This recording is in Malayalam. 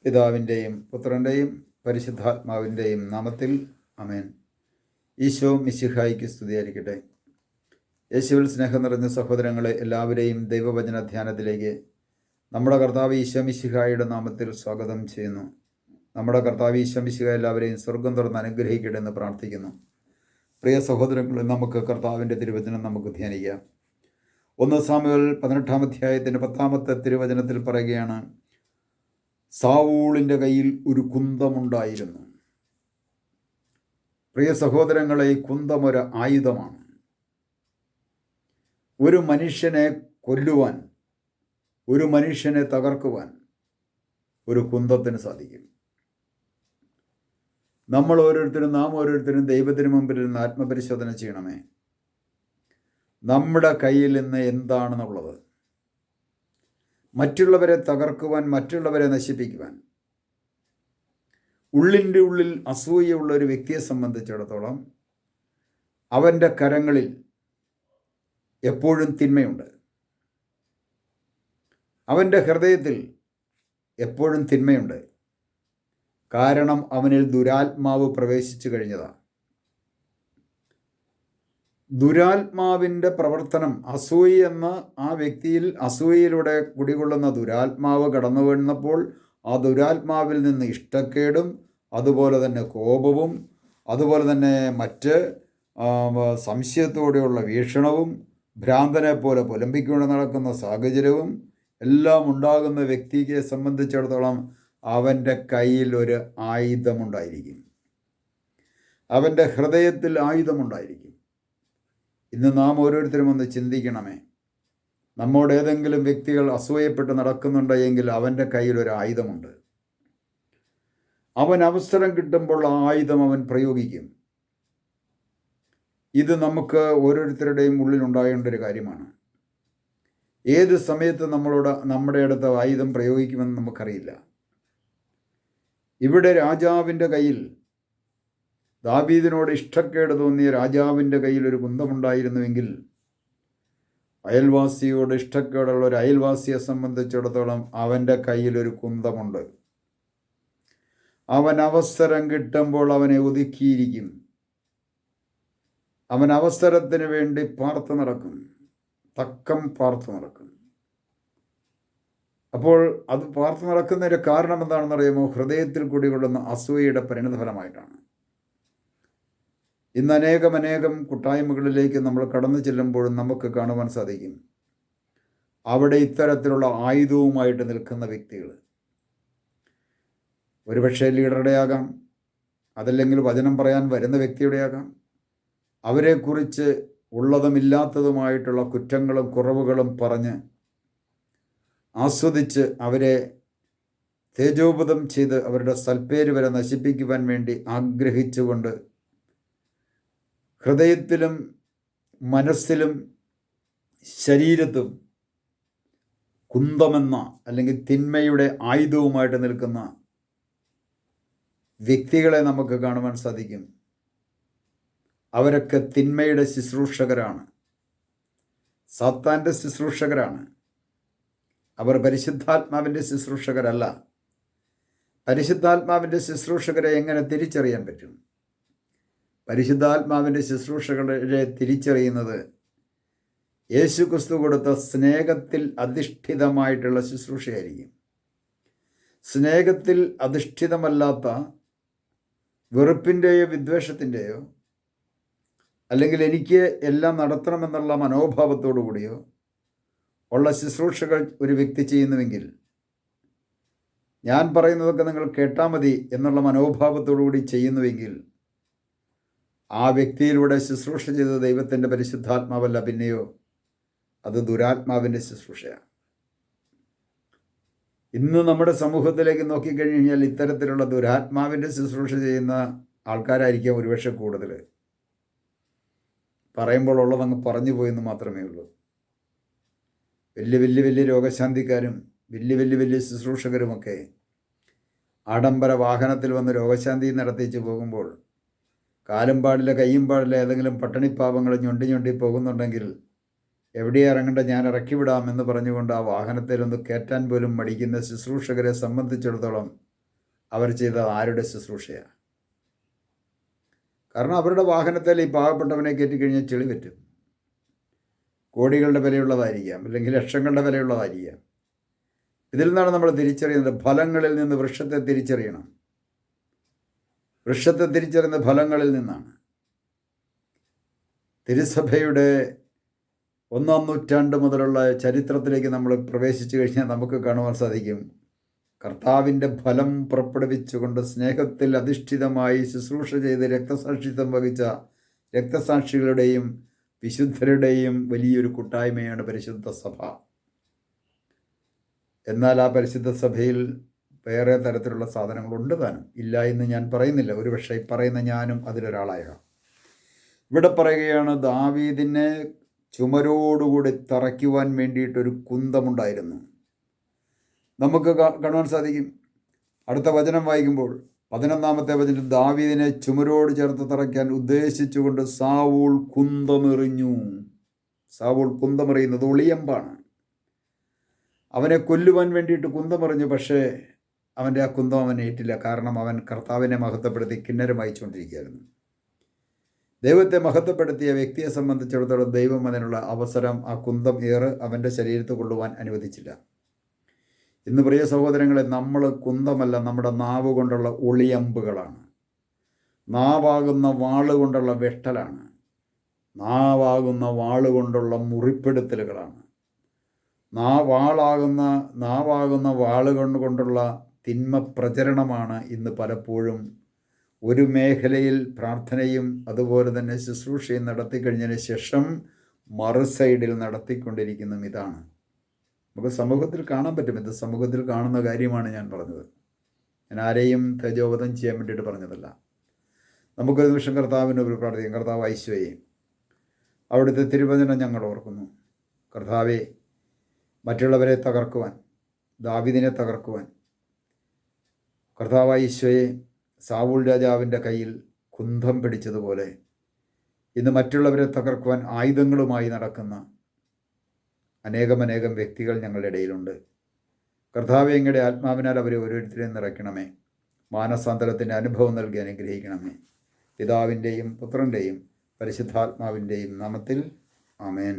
പിതാവിൻ്റെയും പുത്രൻ്റെയും പരിശുദ്ധാത്മാവിൻ്റെയും നാമത്തിൽ ആമേൻ. ഈശോ മിശിഹായിക്ക് സ്തുതിയായിരിക്കട്ടെ. യേശുവിൽ സ്നേഹം നിറഞ്ഞ സഹോദരങ്ങളെ, എല്ലാവരെയും ദൈവവചന ധ്യാനത്തിലേക്ക് നമ്മുടെ കർത്താവ് ഈശോ മിശിഹായുടെ നാമത്തിൽ സ്വാഗതം ചെയ്യുന്നു. നമ്മുടെ കർത്താവ് ഈശോ മിശിഹ എല്ലാവരെയും സ്വർഗം തുറന്ന് അനുഗ്രഹിക്കട്ടെ എന്ന് പ്രാർത്ഥിക്കുന്നു. പ്രിയ സഹോദരങ്ങളെ, നമുക്ക് കർത്താവിൻ്റെ തിരുവചനം നമുക്ക് ധ്യാനിക്കാം. 1 സാമുവേൽ 18-ാം അധ്യായത്തിൻ്റെ 10-ാമത്തെ തിരുവചനത്തിൽ പറയുകയാണ്, സാവൂളിൻ്റെ കയ്യിൽ ഒരു കുന്തമുണ്ടായിരുന്നു. പ്രിയ സഹോദരങ്ങളെ, ഈ കുന്തം ഒരു ആയുധമാണ്. ഒരു മനുഷ്യനെ കൊല്ലുവാൻ, ഒരു മനുഷ്യനെ തകർക്കുവാൻ ഒരു കുന്തത്തിന് സാധിക്കും. നാം ഓരോരുത്തരും ദൈവത്തിന് മുമ്പിൽ നിന്ന് ആത്മപരിശോധന ചെയ്യണമേ. നമ്മുടെ കയ്യിൽ നിന്ന് എന്താണെന്നുള്ളത്? മറ്റുള്ളവരെ തകർക്കുവാൻ, മറ്റുള്ളവരെ നശിപ്പിക്കുവാൻ. ഉള്ളിൻ്റെ ഉള്ളിൽ അസൂയുള്ള ഒരു വ്യക്തിയെ സംബന്ധിച്ചിടത്തോളം അവൻ്റെ കരങ്ങളിൽ എപ്പോഴും തിന്മയുണ്ട്. അവൻ്റെ ഹൃദയത്തിൽ എപ്പോഴും തിന്മയുണ്ട്. കാരണം അവനിൽ ദുരാത്മാവ് പ്രവേശിച്ചു കഴിഞ്ഞതാണ്. ദുരാത്മാവിൻ്റെ പ്രവർത്തനം, അസൂയ എന്ന ആ വ്യക്തിയിൽ അസൂയയിലൂടെ കുടികൊള്ളുന്ന ദുരാത്മാവ് കടന്നു വീണപ്പോൾ ആ ദുരാത്മാവിൽ നിന്ന് ഇഷ്ടക്കേടും, അതുപോലെ തന്നെ കോപവും, അതുപോലെ തന്നെ മറ്റ് സംശയത്തോടെയുള്ള വീക്ഷണവും, ഭ്രാന്തനെ പോലെ പുലമ്പിക്കൊണ്ട് നടക്കുന്ന സാഹചര്യവും എല്ലാം ഉണ്ടാകുന്ന വ്യക്തിയെ സംബന്ധിച്ചിടത്തോളം അവൻ്റെ കയ്യിൽ ഒരു ആയുധമുണ്ടായിരിക്കും. അവൻ്റെ ഹൃദയത്തിൽ ആയുധമുണ്ടായിരിക്കും. ഇന്ന് നാം ഓരോരുത്തരും ഒന്ന് ചിന്തിക്കണമേ. നമ്മോട് ഏതെങ്കിലും വ്യക്തികൾ അസൂയപ്പെട്ട് നടക്കുന്നുണ്ടെങ്കിൽ അവൻ്റെ കയ്യിൽ ഒരു ആയുധമുണ്ട്. അവൻ അവസരം കിട്ടുമ്പോൾ ആ ആയുധം അവൻ പ്രയോഗിക്കും. ഇത് നമുക്ക് ഓരോരുത്തരുടെയും ഉള്ളിൽ ഉണ്ടാകേണ്ട ഒരു കാര്യമാണ്. ഏത് സമയത്ത് നമ്മുടെ അടുത്ത് ആയുധം പ്രയോഗിക്കുമെന്ന് നമുക്കറിയില്ല. ഇവിടെ രാജാവിൻ്റെ കയ്യിൽ, ദാവീദിനോട് ഇഷ്ടക്കേട് തോന്നിയ രാജാവിൻ്റെ കയ്യിൽ ഒരു കുന്തമുണ്ടായിരുന്നുവെങ്കിൽ, അയൽവാസിയോട് ഇഷ്ടക്കേടുള്ള ഒരു അയൽവാസിയെ സംബന്ധിച്ചിടത്തോളം അവൻ്റെ കയ്യിൽ ഒരു കുന്തമുണ്ട്. അവൻ അവസരം കിട്ടുമ്പോൾ അവനെ ഒതുക്കിയിരിക്കും. അവൻ അവസരത്തിന് വേണ്ടി പാർത്തു നടക്കും, തക്കം പാർത്തു നടക്കും. അപ്പോൾ അത് പാർത്തു നടക്കുന്നതിൻ്റെ കാരണം എന്താണെന്നറിയാമോ? ഹൃദയത്തിൽ കുടികൊള്ളുന്ന അസൂയയുടെ പരിണതഫലമായിട്ടാണ്. ഇന്ന് അനേകം കൂട്ടായ്മകളിലേക്ക് നമ്മൾ കടന്നു ചെല്ലുമ്പോഴും നമുക്ക് കാണുവാൻ സാധിക്കും, അവിടെ ഇത്തരത്തിലുള്ള ആയുധവുമായിട്ട് നിൽക്കുന്ന വ്യക്തികൾ. ഒരുപക്ഷെ ലീഡറുടെ ആകാം, അതല്ലെങ്കിൽ വചനം പറയാൻ വരുന്ന വ്യക്തിയുടെ ആകാം. അവരെക്കുറിച്ച് ഉള്ളതുമില്ലാത്തതുമായിട്ടുള്ള കുറ്റങ്ങളും കുറവുകളും പറഞ്ഞ് ആസ്വദിച്ച് അവരെ തേജോപതം ചെയ്ത് അവരുടെ സൽപ്പേര് വരെ നശിപ്പിക്കുവാൻ വേണ്ടി ആഗ്രഹിച്ചുകൊണ്ട് ഹൃദയത്തിലും മനസ്സിലും ശരീരത്തും കുന്തമെന്ന അല്ലെങ്കിൽ തിന്മയുടെ ആയുധവുമായിട്ട് നിൽക്കുന്ന വ്യക്തികളെ നമുക്ക് കാണുവാൻ സാധിക്കും. അവരൊക്കെ തിന്മയുടെ ശുശ്രൂഷകരാണ്, സാത്താൻ്റെ ശുശ്രൂഷകരാണ്. അവർ പരിശുദ്ധാത്മാവിൻ്റെ ശുശ്രൂഷകരല്ല. പരിശുദ്ധാത്മാവിൻ്റെ ശുശ്രൂഷകരെ എങ്ങനെ തിരിച്ചറിയാൻ പറ്റും? പരിശുദ്ധാത്മാവിൻ്റെ ശുശ്രൂഷകളെ തിരിച്ചറിയുന്നത് യേശു ക്രിസ്തു കൊടുത്ത സ്നേഹത്തിൽ അധിഷ്ഠിതമായിട്ടുള്ള ശുശ്രൂഷയായിരിക്കും. സ്നേഹത്തിൽ അധിഷ്ഠിതമല്ലാത്ത വെറുപ്പിൻ്റെയോ വിദ്വേഷത്തിൻ്റെയോ, അല്ലെങ്കിൽ എനിക്ക് എല്ലാം നടത്തണമെന്നുള്ള മനോഭാവത്തോടു കൂടിയോ ഉള്ള ശുശ്രൂഷകൾ ഒരു വ്യക്തി ചെയ്യുന്നുവെങ്കിൽ, ഞാൻ പറയുന്നതൊക്കെ നിങ്ങൾ കേട്ടാൽ മതി എന്നുള്ള മനോഭാവത്തോടു കൂടി ചെയ്യുന്നുവെങ്കിൽ, ആ വ്യക്തിയിലൂടെ ശുശ്രൂഷ ചെയ്ത ദൈവത്തിൻ്റെ പരിശുദ്ധാത്മാവല്ല, പിന്നെയോ അത് ദുരാത്മാവിൻ്റെ ശുശ്രൂഷയാണ്. ഇന്ന് നമ്മുടെ സമൂഹത്തിലേക്ക് നോക്കിക്കഴിഞ്ഞാൽ ഇത്തരത്തിലുള്ള ദുരാത്മാവിൻ്റെ ശുശ്രൂഷ ചെയ്യുന്ന ആൾക്കാരായിരിക്കാം ഒരുപക്ഷെ കൂടുതൽ. പറയുമ്പോൾ ഉള്ളതങ്ങ് പറഞ്ഞു പോയെന്ന് മാത്രമേ ഉള്ളൂ. വലിയ രോഗശാന്തിക്കാരും വലിയ ശുശ്രൂഷകരുമൊക്കെ ആഡംബര വാഹനത്തിൽ വന്ന് രോഗശാന്തി നടത്തിച്ച് പോകുമ്പോൾ കാലും പാടില്ല കയ്യും പാടില്ല ഏതെങ്കിലും പട്ടണിപ്പാവങ്ങൾ ഞൊണ്ടി പോകുന്നുണ്ടെങ്കിൽ എവിടെ ഇറങ്ങേണ്ട, ഞാൻ ഇറക്കിവിടാമെന്ന് പറഞ്ഞുകൊണ്ട് ആ വാഹനത്തിലൊന്ന് കയറ്റാൻ പോലും മടിക്കുന്ന ശുശ്രൂഷകരെ സംബന്ധിച്ചിടത്തോളം അവർ ചെയ്തത് ആരുടെ ശുശ്രൂഷയാണ്? കാരണം അവരുടെ വാഹനത്തിൽ ഈ പാവപ്പെട്ടവനെ കയറ്റിക്കഴിഞ്ഞാൽ ചെളി പറ്റും. കോടികളുടെ വിലയുള്ളതായിരിക്കാം, അല്ലെങ്കിൽ ലക്ഷങ്ങളുടെ വിലയുള്ളതായിരിക്കാം. ഇതിൽ നിന്നാണ് നമ്മൾ തിരിച്ചറിയുന്നത്. ഫലങ്ങളിൽ നിന്ന് വൃക്ഷത്തെ തിരിച്ചറിയണം. വൃക്ഷത്തെ തിരിച്ചറിയുന്ന ഫലങ്ങളിൽ നിന്നാണ്. തിരുസഭയുടെ 1-ാം നൂറ്റാണ്ട് മുതലുള്ള ചരിത്രത്തിലേക്ക് നമ്മൾ പ്രവേശിച്ചു കഴിഞ്ഞാൽ നമുക്ക് കാണുവാൻ സാധിക്കും, കർത്താവിൻ്റെ ഫലം പുറപ്പെടുവിച്ചുകൊണ്ട് സ്നേഹത്തിൽ അധിഷ്ഠിതമായി ശുശ്രൂഷ ചെയ്ത് രക്തസാക്ഷിത്വം വഹിച്ച രക്തസാക്ഷികളുടെയും വിശുദ്ധരുടെയും വലിയൊരു കൂട്ടായ്മയാണ് പരിശുദ്ധ സഭ. എന്നാൽ ആ പരിശുദ്ധ സഭയിൽ വേറെ തരത്തിലുള്ള സാധനങ്ങളുണ്ട് താനും. ഇല്ല എന്ന് ഞാൻ പറയുന്നില്ല. ഒരുപക്ഷെ ഈ പറയുന്ന ഞാനും അതിലൊരാളാകാം. ഇവിടെ പറയുകയാണ്, ദാവീദിനെ ചുമരോടുകൂടി തറയ്ക്കുവാൻ വേണ്ടിയിട്ടൊരു കുന്തമുണ്ടായിരുന്നു. നമുക്ക് കാണുവാൻ സാധിക്കും. അടുത്ത വചനം വായിക്കുമ്പോൾ 11-ാമത്തെ വചനം, ദാവീദിനെ ചുമരോട് ചേർത്ത് തറയ്ക്കാൻ ഉദ്ദേശിച്ചുകൊണ്ട് സാവൂൾ കുന്തമെറിഞ്ഞു. സാവൂൾ കുന്തമെറിയുന്നത് ഒളിയമ്പാണ്. അവനെ കൊല്ലുവാൻ വേണ്ടിയിട്ട് കുന്തമെറിഞ്ഞു. പക്ഷേ അവൻ്റെ ആ കുന്തം അവൻ ഏറ്റില്ല. കാരണം അവൻ കർത്താവിനെ മഹത്വപ്പെടുത്തി കിന്നരം വായിച്ചുകൊണ്ടിരിക്കുകയായിരുന്നു. ദൈവത്തെ മഹത്വപ്പെടുത്തിയ വ്യക്തിയെ സംബന്ധിച്ചിടത്തോളം ദൈവം അതിനുള്ള അവസരം, ആ കുന്തം അവൻ്റെ ശരീരത്തിൽ കൊള്ളുവാൻ അനുവദിച്ചില്ല. ഇന്ന് പ്രിയ സഹോദരങ്ങളെ, നമ്മൾ കുന്തമല്ല, നമ്മുടെ നാവ് കൊണ്ടുള്ള ഒളിയമ്പുകളാണ്. നാവാകുന്ന വാളുകൊണ്ടുള്ള വെട്ടലാണ്. നാവാകുന്ന വാളുകൊണ്ടുള്ള മുറിപ്പെടുത്തലുകളാണ്. നാവാകുന്ന വാളുകൊണ്ടുള്ള തിന്മ പ്രചരണമാണ് ഇന്ന് പലപ്പോഴും ഒരു മേഖലയിൽ പ്രാർത്ഥനയും അതുപോലെ തന്നെ ശുശ്രൂഷയും നടത്തിക്കഴിഞ്ഞതിന് ശേഷം മറു സൈഡിൽ നടത്തിക്കൊണ്ടിരിക്കുന്നതും ഇതാണ്. നമുക്ക് സമൂഹത്തിൽ കാണാൻ പറ്റും. ഇത് സമൂഹത്തിൽ കാണുന്ന കാര്യമാണ് ഞാൻ പറഞ്ഞത്. ഞാൻ ആരെയും തേജോവധം ചെയ്യാൻ വേണ്ടിയിട്ട് പറഞ്ഞതല്ല. നമുക്കൊരു നിമിഷം കർത്താവിന് ഒരു പ്രാർത്ഥിക്കാം. കർത്താവ് യേശുവേ, അവിടുത്തെ തിരുവചനം ഞങ്ങൾ ഓർക്കുന്നു. കർത്താവെ, മറ്റുള്ളവരെ തകർക്കുവാൻ, ദാവീദിനെ തകർക്കുവാൻ, കർത്താവ് യേശുവേ, സാവൂൾ രാജാവിൻ്റെ കയ്യിൽ കുന്തം പിടിച്ചതുപോലെ ഇന്ന് മറ്റുള്ളവരെ തകർക്കുവാൻ ആയുധങ്ങളുമായി നടക്കുന്ന അനേകം വ്യക്തികൾ ഞങ്ങളുടെ ഇടയിലുണ്ട്. കർത്താവേ, അങ്ങയുടെ ആത്മാവിനാൽ അവരെ ഓരോരുത്തരെയും നിറയ്ക്കണമേ. മാനസാന്തരത്തിൻ്റെ അനുഭവം നൽകി അനുഗ്രഹിക്കണമേ. പിതാവിൻ്റെയും പുത്രൻ്റെയും പരിശുദ്ധാത്മാവിൻ്റെയും നാമത്തിൽ ആമേൻ.